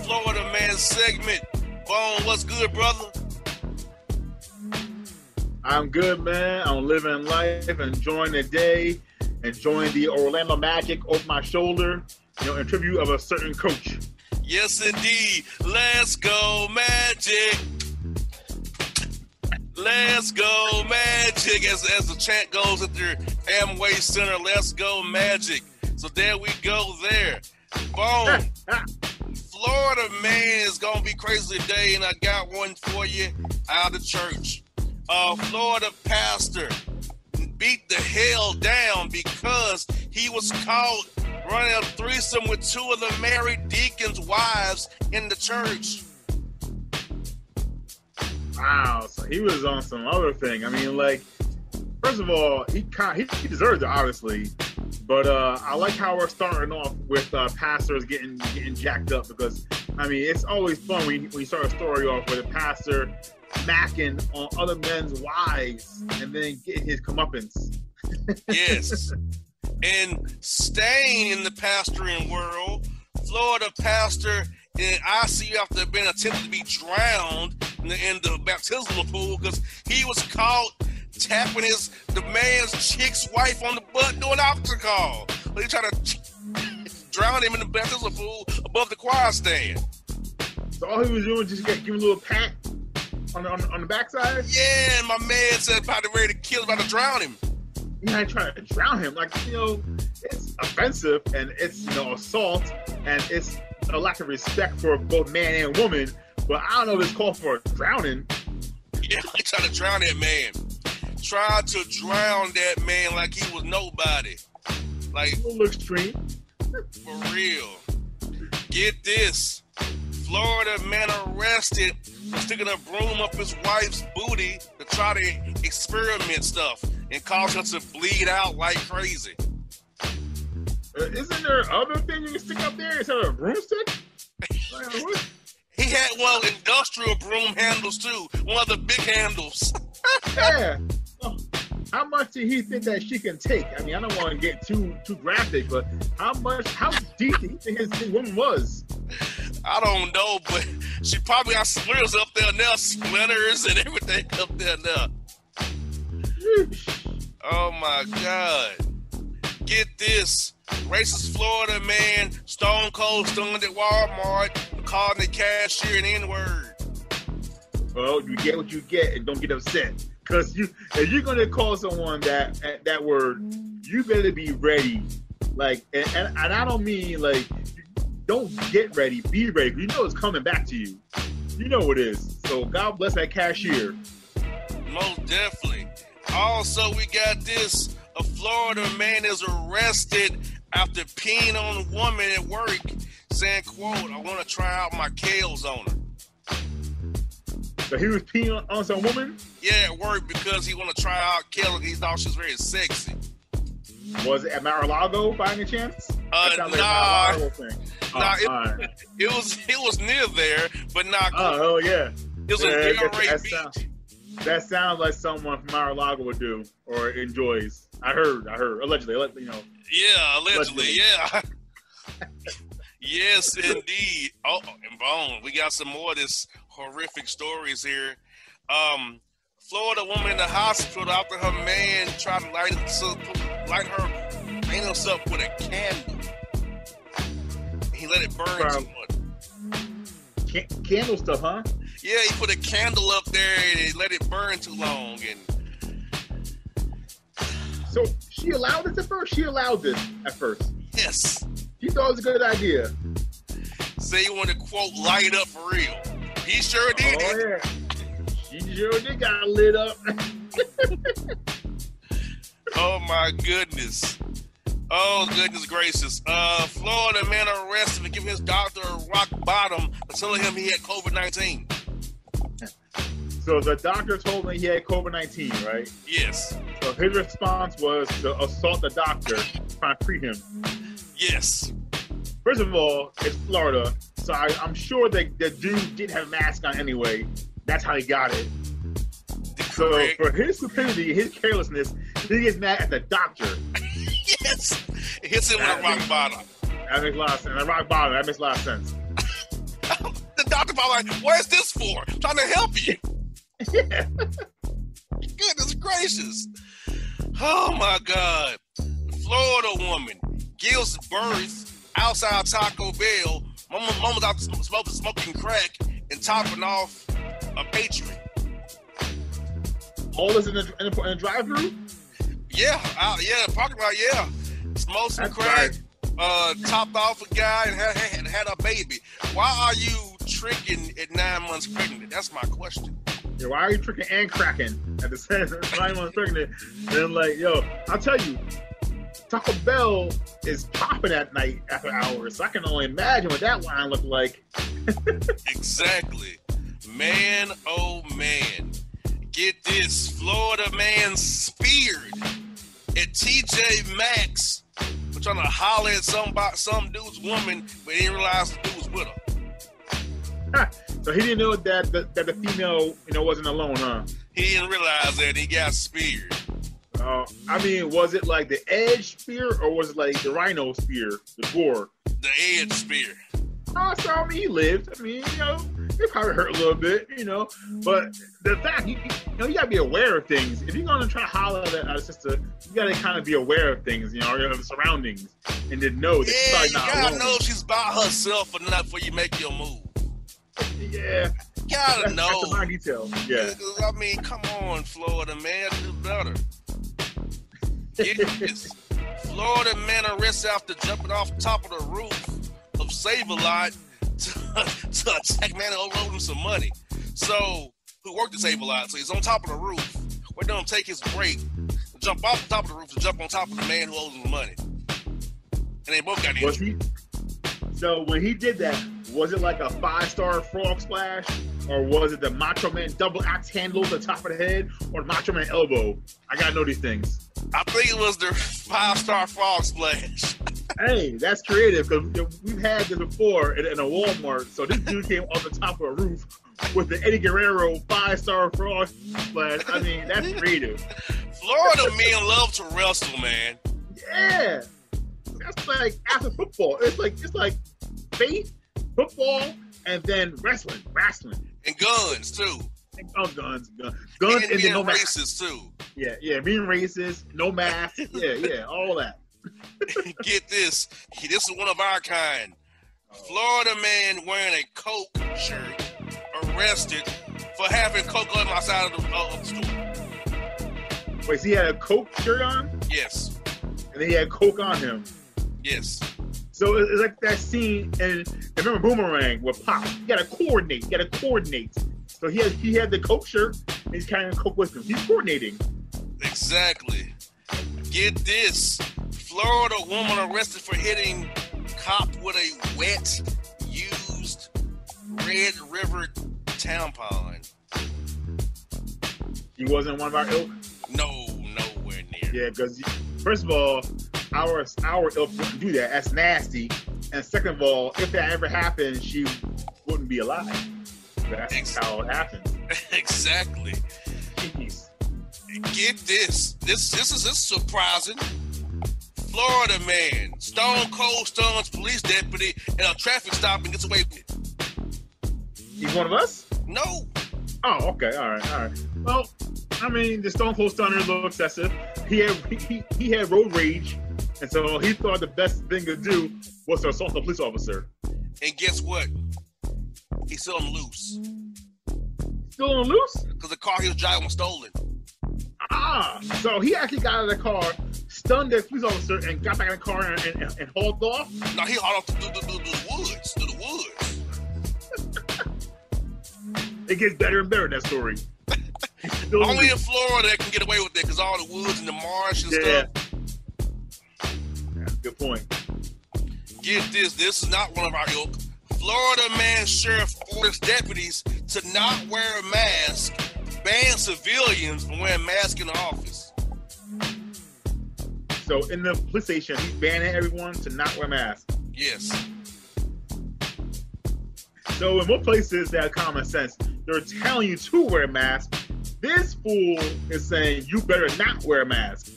Florida Man segment. Bone, what's good, brother? I'm good, man. I'm living life, enjoying the day, enjoying the Orlando Magic over my shoulder, in tribute of a certain coach. Yes, indeed. Let's go, Magic. Let's go, Magic. As the chant goes at the Amway Center, let's go, Magic. So there we go there. Boom. Florida Man is going to be crazy today, and I got one for you out of church. Florida pastor beat the hell down because he was caught running a threesome with two of the married deacons' wives in the church. Wow, so he was on some other thing. I mean, first of all, he deserved it, obviously. But I like how we're starting off with pastors getting jacked up because, I mean, it's always fun when you start a story off with a pastor smacking on other men's wives and then getting his comeuppance. Yes. And staying in the pastoring world, Florida pastor in ICU after being attempted to be drowned in the baptismal pool because he was caught tapping the man's chick's wife on the butt doing altar call. They tried to drown him in the baptismal pool above the choir stand. So all he was doing was just give him a little pat on the backside? Yeah, and my man said about to ready to kill him, about to drown him. Yeah, trying to drown him. It's offensive and it's, assault and it's a lack of respect for both man and woman. But I don't know if it's called for drowning. Yeah, he tried to drown that man. Tried to drown that man like he was nobody. Like, a little extreme. For real. Get this. Florida man arrested for sticking a broom up his wife's booty to try to experiment stuff and cause her to bleed out like crazy. Isn't there other thing you can stick up there instead of a broomstick? He had one of the industrial broom handles too. One of the big handles. Yeah. How much did he think that she can take? I mean, I don't want to get too graphic, but how deep do you think his woman was? I don't know, but she probably got splinters up there now, splinters and everything up there now. Oh my God. Get this. Racist Florida man, stone cold stunned at Walmart, calling the cashier an N-word. Well, you get what you get and don't get upset. Because if you're going to call someone that word, you better be ready. And I don't mean don't get ready, be ready. You know it's coming back to you. You know it is. So God bless that cashier. Most definitely. Also, we got this. A Florida man is arrested after peeing on a woman at work, saying, quote, I want to try out my kales on her. So he was peeing on some woman? Yeah, at work because he want to try out kales. He thought she was very sexy. Was it at Mar-a-Lago by any chance? Nah. It was near there, but not good. Oh, yeah. It was in Delray Beach. That sounds like someone from Mar-a-Lago would do or enjoys. I heard. Allegedly. Yeah, allegedly. Yeah. Yes, indeed. Oh, and Bone, we got some more of this horrific stories here. Florida woman in the hospital after her man tried to light her anus up with a candle. He let it burn too much. Candle stuff, huh? Yeah, he put a candle up there and he let it burn too long. And so she allowed this at first? She allowed this at first? Yes. She thought it was a good idea. Say you want to, quote, light it up for real. He sure did. Oh, yeah. She sure did got lit up. Oh, my goodness. Oh, goodness gracious. Florida man arrested for giving his doctor a rock bottom for telling him he had COVID-19. So the doctor told me he had COVID-19, right? Yes. So his response was to assault the doctor, trying to free him. Yes. First of all, it's Florida, so I'm sure that the dude didn't have a mask on anyway. That's how he got it. Correct. So for his stupidity, his carelessness, he gets mad at the doctor. Yes. It hits him with a rock bottom. That makes a lot of sense. A rock bottom, that makes a lot of sense. doctor probably like, what is this for? I'm trying to help you. Yeah. Goodness gracious. Oh my God. Florida woman gives birth outside Taco Bell. Mama's out smoking crack and topping off a pastry. All this in the drive-thru? Yeah, parking lot, yeah. Smoked some crack, topped off a guy and had a baby. Why are you tricking at 9 months pregnant? That's my question. Yeah, why are you tricking and cracking at the same time 9 months pregnant? And like, yo, I'll tell you, Taco Bell is popping at night after hours. So I can only imagine what that line looked like. Exactly. Man, oh man. Get this, Florida man speared at TJ Maxx for trying to holler at some dude's woman, but he didn't realize the dude was with her. So he didn't know that the female, wasn't alone, huh? He didn't realize that he got speared. I mean, was it like the edge spear or was it like the rhino spear, the boar? The edge spear. So I mean, he lived. I mean, it probably hurt a little bit, But the fact, you gotta be aware of things. If you're gonna try to holler at a sister, you gotta kind of be aware of things, of the surroundings, and then know that she's probably not alone. You gotta know she's by herself or not before you make your move. Yeah. You gotta know. That's a fine detail. Yeah. I mean, come on, Florida man, do better. Get this. Florida man arrested after jumping off the top of the roof of Save-A-Lot to attack man who owed him some money. So, who worked at Save-A-Lot? So he's on top of the roof. We're gonna take his break, jump off the top of the roof to jump on top of the man who owes him money. And they both got injured. So when he did that, was it like a 5-star frog splash, or was it the Macho Man double axe handle to the top of the head, or the Macho Man elbow? I gotta know these things. I think it was the 5-star frog splash. Hey, that's creative because we've had this before in a Walmart. So this dude came off the top of a roof with the Eddie Guerrero 5-star frog splash. I mean, that's creative. Florida men love to wrestle, man. Yeah, that's like after football. It's like faith, football, and then wrestling, and guns too. Guns, and being no racist too. Yeah, being racist, no mask, yeah, all that. Get this. This is one of our kind. Florida man wearing a Coke shirt arrested for having Coke on my side of the store. Wait, so he had a Coke shirt on? Yes. And then he had Coke on him? Yes. So it's like that scene, and remember Boomerang with Pop. You gotta coordinate. So he had the Coke shirt, and he's carrying Coke with him. He's coordinating. Exactly. Get this. Florida woman arrested for hitting cop with a wet, used Red River tampon. He wasn't one of our ilk? No, nowhere near. Yeah, because first of all, our ilk wouldn't do that. That's nasty. And second of all, if that ever happened, she wouldn't be alive. That's how it happens. Exactly. Jeez. Get this. This is surprising. Florida man, Stone Cold stuns police deputy in a traffic stop and gets away with it. He's one of us? No. Oh, okay. All right. Well, I mean, the Stone Cold Stunner is a little excessive. He had road rage, and so he thought the best thing to do was to assault a police officer. And guess what? He's still on loose. Still on loose? Because the car he was driving was stolen. So he actually got out of the car, stunned that police officer, and got back in the car and hauled off? No, he hauled off to the woods. It gets better and better, that story. Only in Florida they can get away with it because all the woods and the marsh and stuff. Yeah, good point. Get this. This is not one of our ilk. Florida man sheriff orders deputies to not wear a mask, ban civilians from wearing masks in the office. So in the police station, he's banning everyone to not wear masks. Yes. So in what places that have common sense, they're telling you to wear a mask. This fool is saying you better not wear a mask.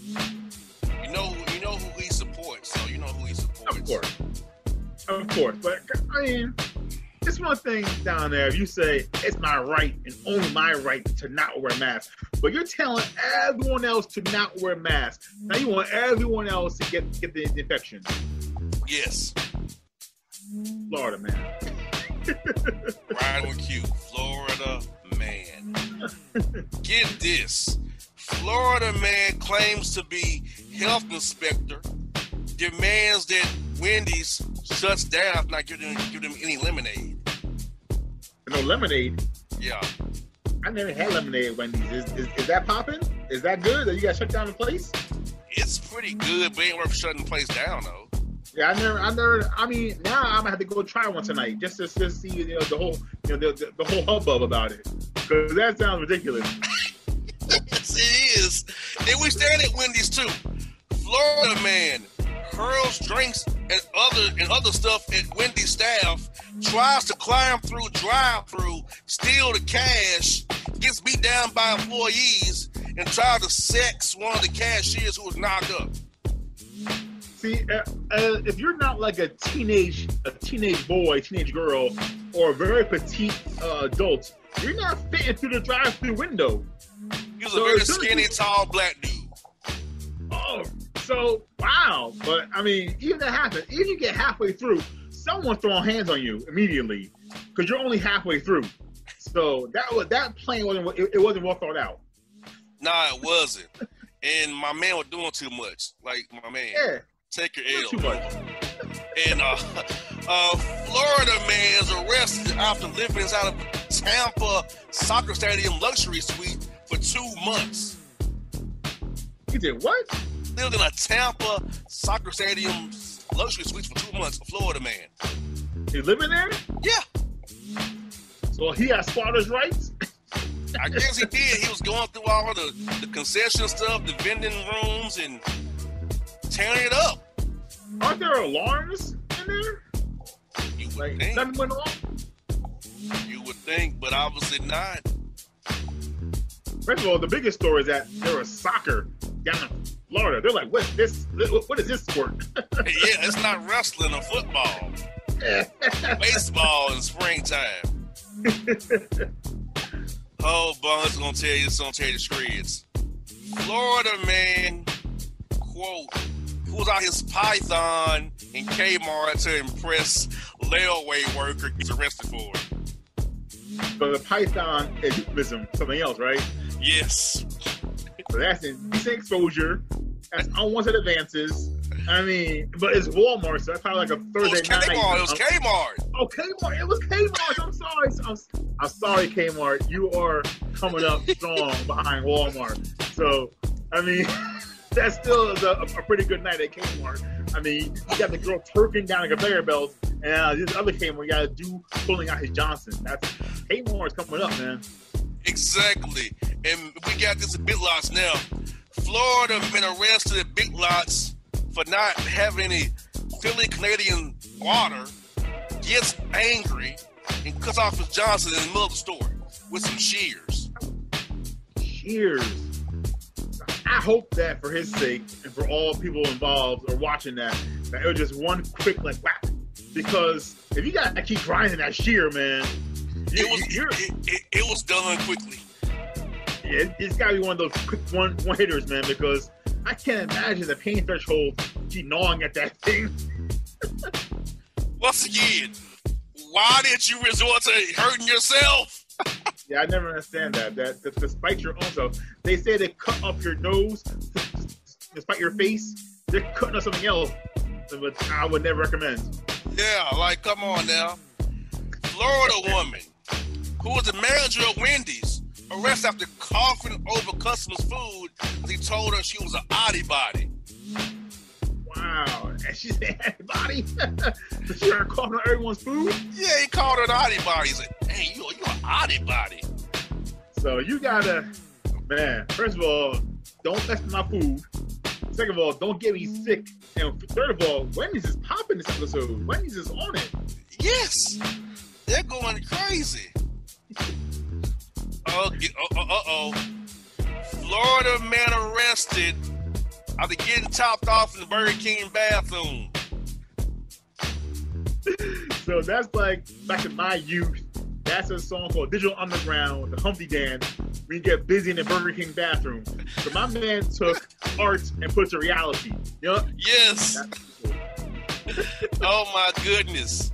You know who he supports, so you know who he supports. Of course. But I mean, it's one thing down there if you say it's my right and only my right to not wear a mask, but you're telling everyone else to not wear a mask. Now you want everyone else to get the infection. Yes. Florida man. Right on cue. Florida man. Get this. Florida man claims to be health inspector, demands that Wendy's shuts down if not give them any lemonade. No lemonade? Yeah. I never had lemonade at Wendy's. Is that popping? Is that good? That you got shut down the place? It's pretty good, but ain't worth shutting the place down though. Yeah, I never. I mean, now I'm gonna have to go try one tonight just to see the whole the whole hubbub about it, because that sounds ridiculous. Yes, it is. And we stand at Wendy's too. Florida man hurls drinks and other stuff at Wendy's staff, tries to climb through drive-through, steal the cash, gets beat down by employees, and tries to sex one of the cashiers who was knocked up. See, if you're not like a teenage boy, teenage girl, or a very petite adult, you're not fitting through the drive-through window. He was a very skinny, tall black dude. Oh, so wow! But I mean, even that happens. Even if you get halfway through, someone's throwing hands on you immediately because you're only halfway through. So that plan wasn't well thought out. Nah, it wasn't. And my man was doing too much. Like my man, yeah, take your L. Too much. And Florida man is arrested after living inside a Tampa soccer stadium luxury suite for 2 months. He did what? Lived in a Tampa soccer stadium luxury suite for 2 months. A Florida man. He living there? Yeah. So he has squatters' rights? I guess he did. He was going through all the concession stuff, the vending rooms, and tearing it up. Aren't there alarms in there? You would like, think. Nothing went off? You would think, but obviously not. First of all, the biggest story is that there was soccer down in Florida. They're like, what is this sport? Yeah, it's not wrestling or football. Baseball in springtime. Oh, Bun's gonna tell you the shreds. Florida man, quote, pulls out his python in Kmart to impress layaway worker, gets arrested for it. But the python is euphemism, something else, right? Yes. So that's indecent exposure. That's unwanted advances. I mean, but it's Walmart, so that's probably like a Thursday night. It was Kmart. Oh, Kmart. It was Kmart. I'm sorry. I'm sorry, Kmart. You are coming up strong behind Walmart. So, I mean, that still is a pretty good night at Kmart. I mean, you got the girl twerking down a conveyor belt, and this other Kmart, you got a dude pulling out his Johnson. That's Kmart's coming up, man. Exactly. And we got this at Big Lots now. Florida been arrested at Big Lots for not having any Philly Canadian water, gets angry, and cuts off his Johnson in the middle of the store with some shears. Shears. I hope that for his sake and for all people involved or watching that it was just one quick like whack. Because if you gotta keep grinding that shear, man, it was done quickly. Yeah, it's gotta be one of those quick one hitters, man. Because I can't imagine the pain threshold keep gnawing at that thing. Once again, why did you resort to hurting yourself? Yeah, I never understand that. That to spite your own self. They say they cut up your nose to spite your face. They're cutting up something else, but I would never recommend. Yeah, like come on now. Florida woman who was the manager of Wendy's arrested after coughing over customers' food as he told her she was an oddie body. Wow, and she said oddie body? So she started coughing on everyone's food? Yeah, he called her an oddie body. He said, hey, you're an oddie body. So you gotta, man, first of all, don't mess with my food. Second of all, don't get me sick. And third of all, Wendy's is popping this episode. Wendy's is on it. Yes, they're going crazy. Uh-oh. Florida man arrested after getting topped off in the Burger King bathroom. So that's like back in my youth. That's a song called Digital Underground, the Humpty Dance. We get busy in the Burger King bathroom. So my man took art and put it to reality. Yep. Yes. Oh my goodness.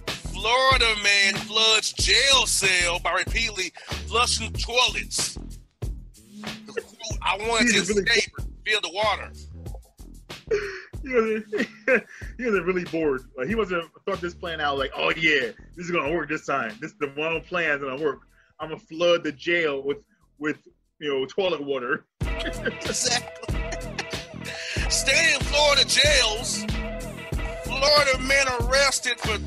Florida man floods jail cell by repeatedly flushing toilets. I wanted to escape, feel the water. He was really bored. Like, he wasn't thought this plan out. Like, oh yeah, this is gonna work this time. This is the one plan that's gonna work. I'm gonna flood the jail with toilet water. Exactly. Staying in Florida jails, Florida man arrested for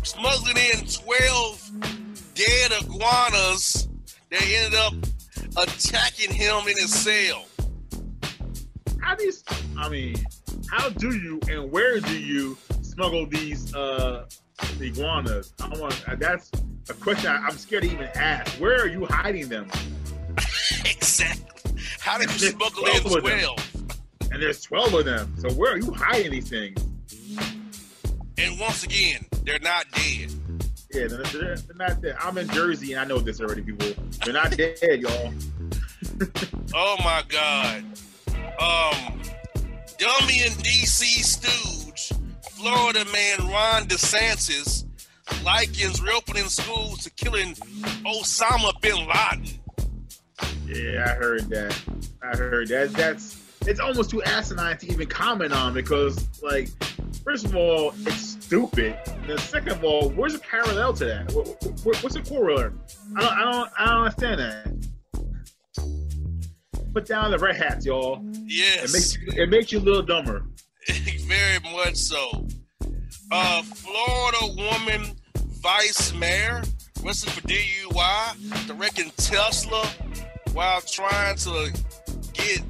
smuggling in 12 dead iguanas. They ended up attacking him in his cell. How do you and where do you smuggle these iguanas? That's a question I'm scared to even ask. Where are you hiding them? Exactly. How did you smuggle in 12? And there's 12 of them. So where are you hiding these things? And once again, they're not dead. Yeah, they're not dead. I'm in Jersey, and I know this already, people. They're not dead, y'all. Oh, my God. Dummy and D.C. stooge, Florida man Ron DeSantis likens reopening schools to killing Osama bin Laden. Yeah, I heard that. It's almost too asinine to even comment on because, like, first of all, it's stupid. And then second of all, where's the parallel to that? What's the corollary? I don't understand that. Put down the red hats, y'all. Yes. It makes you a little dumber. Very much so. Florida woman vice mayor arrested for DUI, directing Tesla while trying to get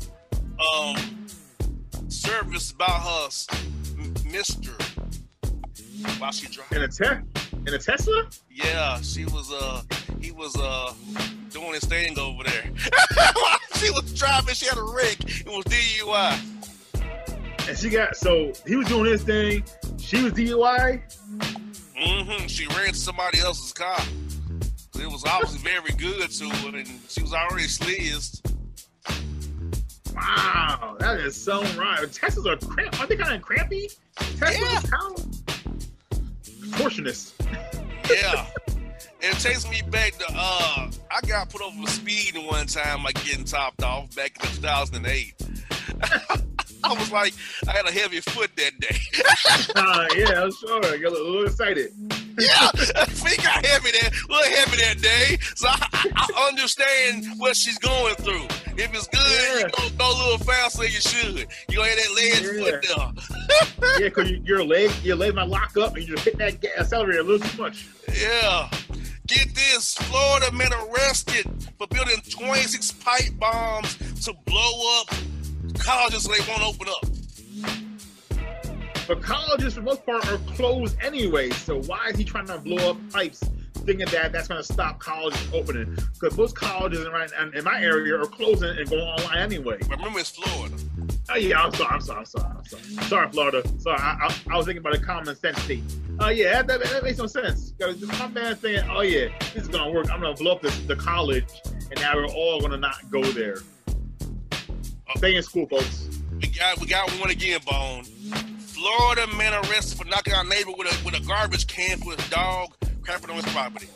service about her mister while she drove. In a Tesla? Yeah, he was doing his thing over there. She was driving, she had a wreck. It was DUI. And he was doing his thing, she was DUI? Mm-hmm. She ran to somebody else's car. It was obviously very good to her, and she was already slizzed. Wow, that is so right. Teslas are crampy. Are they kind of crampy? Teslas are how contortionist. Yeah. It takes me back to, I got put over speeding one time, like getting topped off back in 2008. I was like, I had a heavy foot that day. Yeah, I'm sure. I got a little excited. Yeah, feet got a little heavy that day. So I understand what she's going through. If it's good, you go a little faster than you should. You gonna have that ledge foot there. Yeah, because your leg might lock up and you just hit that accelerator a little too much. Yeah. Get this, Florida man arrested for building 26 pipe bombs to blow up colleges so they won't open up. But colleges, for the most part, are closed anyway. So why is he trying to blow up pipes, thinking that that's going to stop colleges opening? Because most colleges in my area are closing and going online anyway. Remember, it's Florida. Oh yeah, I'm sorry. Sorry, Florida. Sorry, I was thinking about a common sense state. Yeah, that makes no sense. Because my man saying, oh yeah, this is gonna work. I'm gonna blow up the college, and now we're all gonna not go there. Stay in school, folks. We got one again, Bone. Florida man arrested for knocking out neighbor with a garbage can for his dog crapping on his property.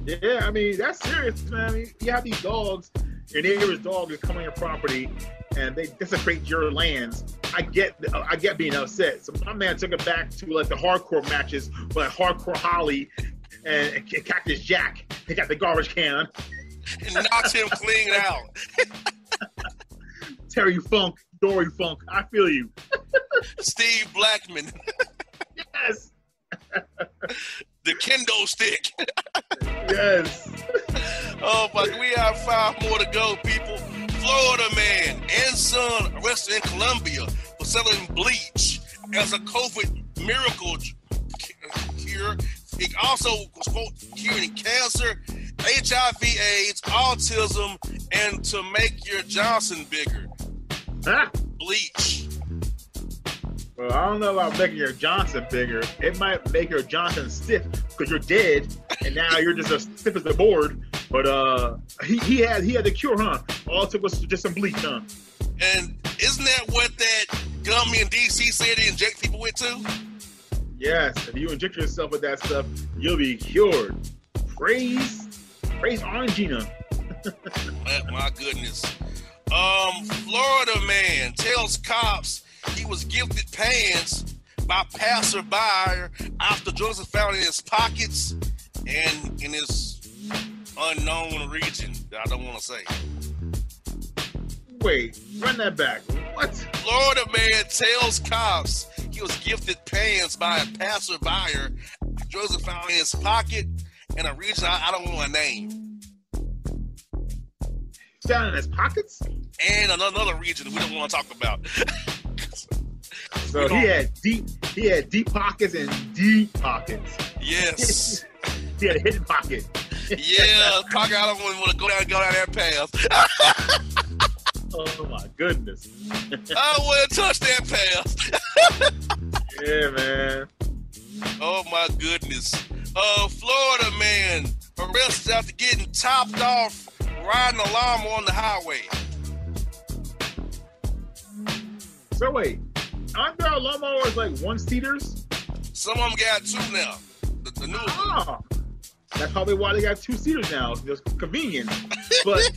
Yeah, I mean that's serious, man. I mean, you have these dogs. Your neighbor's dog is coming on your property, and they desecrate your lands. I get being upset. So my man took it back to like the hardcore matches, like Hardcore Holly and Cactus Jack. He got the garbage can and knocked him clean out. Terry Funk, Dory Funk, I feel you. Steve Blackman. Yes. The kendo stick. Yes. Oh, but we have 5 more to go, people. Florida man and son arrested in Colombia for selling bleach as a COVID miracle cure. It also was, quote, curing cancer, HIV/AIDS, autism, and to make your Johnson bigger. Huh? Bleach. Well, I don't know about making your Johnson bigger. It might make your Johnson stiff because you're dead, and now you're just as stiff as the board. But he had the cure, huh? All it took was just some bleach, huh? And isn't that what that gummy in DC said they inject people with too? Yes, if you inject yourself with that stuff, you'll be cured. Praise Orangina. My goodness. Florida man tells cops he was gifted pants by passerby after drugs were found in his pockets and in his unknown region that I don't want to say. Wait, run that back. What? Florida man tells cops he was gifted pants by a passerby after drugs were found in his pocket in a region I don't want to name. Down in his pockets? And another region we don't want to talk about. So he had deep pockets and deep pockets. Yes. He had a hidden pocket. Yeah, pocket I don't want to go down that path. Oh my goodness. I wouldn't touch that path. Yeah, man. Oh my goodness. Florida man arrested after getting topped off riding a lawnmower on the highway. So wait, aren't there lawnmowers like one-seaters? Some of them got two now. The new one. That's probably why they got two-seaters now. It's just convenient. But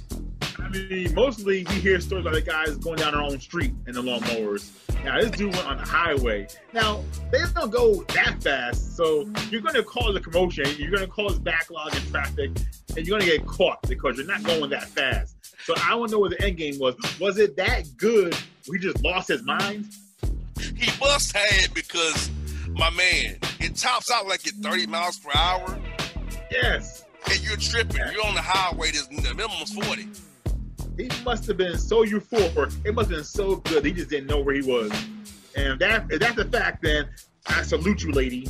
I mean, mostly we hear stories about the guys going down their own street in the lawnmowers. Now, this dude went on the highway. Now, they don't go that fast, so you're going to cause a commotion. You're going to cause backlog in traffic, and you're going to get caught because you're not going that fast. So I want to know what the end game was. Was it that good he just lost his mind? He must have, because, my man, it tops out like at 30 miles per hour. Yes. And you're tripping. Yeah. You're on the highway. The minimum is 40. He must have been so euphoric. It must have been so good. He just didn't know where he was. And if that's the fact, then I salute you, lady.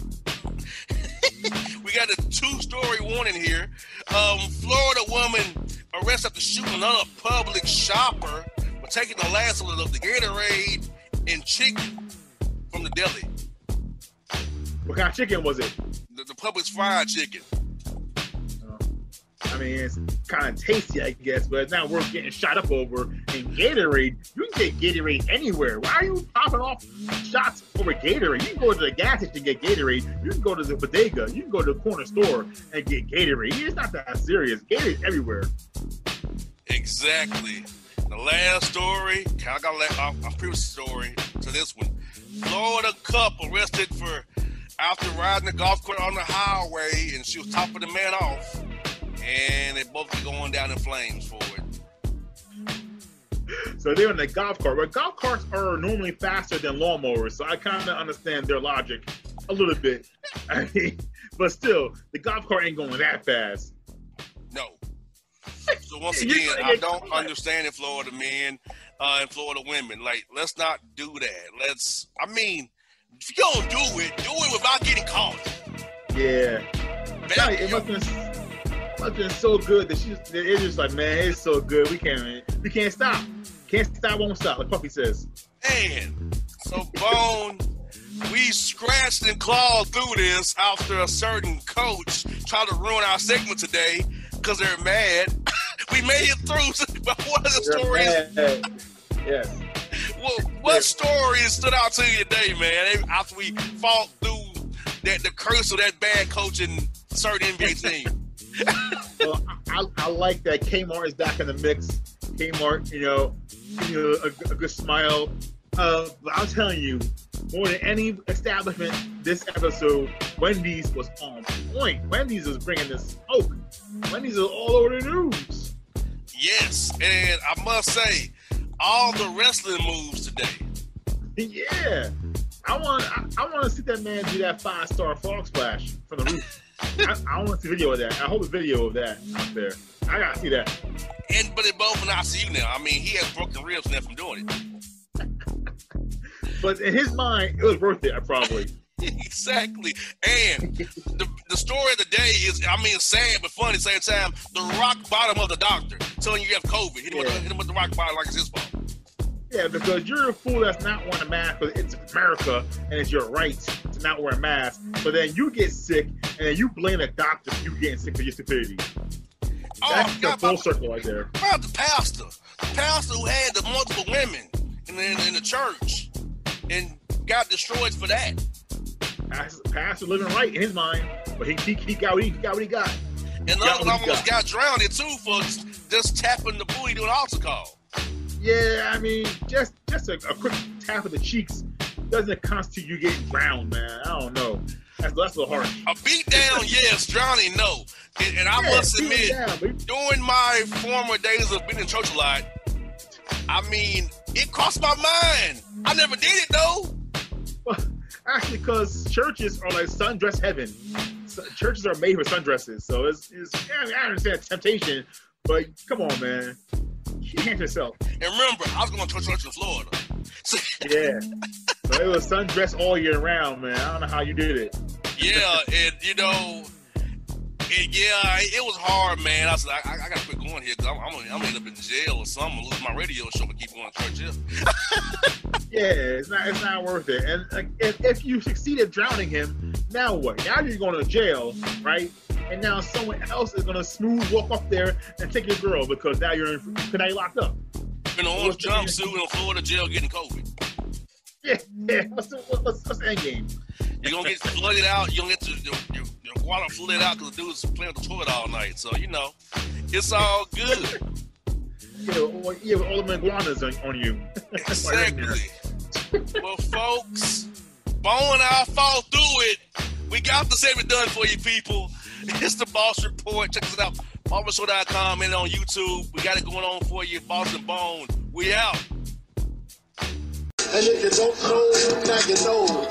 We got a 2-story warning here. Florida woman arrested after shooting another public shopper for taking the last of the Gatorade and chicken from the deli. What kind of chicken was it? The Publix fried chicken. I mean, it's kind of tasty, I guess, but it's not worth getting shot up over. And Gatorade, you can get Gatorade anywhere. Why are you popping off shots over Gatorade? You can go to the gas station and get Gatorade. You can go to the bodega. You can go to the corner store and get Gatorade. It's not that serious. Gatorade's everywhere. Exactly. The last story, I got a previous story to this one. Florida couple arrested after riding the golf cart on the highway, and she was topping the man off. And they both be going down in flames for it. So they're in the golf cart. But golf carts are normally faster than lawnmowers, so I kind of understand their logic a little bit. I mean, but still, the golf cart ain't going that fast. No. So once again, I don't understand in Florida men and Florida women. Like, let's not do that. If you don't do it without getting caught. Yeah. It must have been so good that it's just like, man, it's so good. We can't stop. Can't stop, won't stop, like Puffy says. Man, so Bone, we scratched and clawed through this after a certain coach tried to ruin our segment today because they're mad. We made it through, but what are the stories? Yes. What stories stood out to you today, man? After we fought through the curse of that bad coach in certain NBA team. Well, I like that Kmart is back in the mix. Kmart, a good smile. But I'm telling you, more than any establishment this episode, Wendy's was on point. Wendy's is bringing this smoke. Wendy's is all over the news. Yes, and I must say, all the wrestling moves today. Yeah, I want to see that man do that 5-star frog splash from the roof. I want to see a video of that. I hope a video of that out there. I gotta see that. But they're both in ICU now. I mean, he has broken ribs now from doing it. But in his mind, it was worth it, probably. Exactly. And the story of the day is, sad but funny at the same time. The rock bottom of the doctor telling you have COVID. Hit him with the rock bottom like it's his fault. Yeah, because you're a fool that's not wearing a mask because it's America and it's your right to not wear a mask. So then you get sick and then you blame the doctor for you getting sick for your stupidity. That's the full circle right there. About the pastor who had the multiple women in the church and got destroyed for that. Pastor living right in his mind, but he got what he got. And others almost got drowned too for just tapping the booty doing altar call. Yeah, I mean, just a quick tap of the cheeks doesn't constitute you getting drowned, man. I don't know. That's a little harsh. A beat down, yes. Drowning, no. And I must admit, during my former days of being in church a lot, I mean, it crossed my mind. I never did it, though. Well, actually, because churches are like sundress heaven. Churches are made for sundresses. So I understand temptation, but come on, man. Handle yourself. And remember, I was going to church in Florida. Yeah. So it was sundress all year round, man. I don't know how you did it. Yeah, and it was hard, man. I said, I got to quit going here because I'm going to end up in jail or something. I'm going to lose my radio show and keep going to church here. Yeah, it's not worth it. And if you succeed at drowning him, now what? Now you're going to jail, right? And now someone else is going to smooth walk up there and take your girl because now you're locked up. In an orange jumpsuit in a Florida jail getting COVID. Yeah. What's the end game? You're going to get flooded out. You're going to get your water flooded out because the dude's playing with the toilet all night. So, it's all good. Yeah, with all the iguanas on you. Exactly. Well, folks, Bone and I fought through it. We got this everything done for you people. It's the Boss Report. Check us out. BarberShow.com and on YouTube. We got it going on for you. Boss and Bone. We out. And if you don't know, now you know.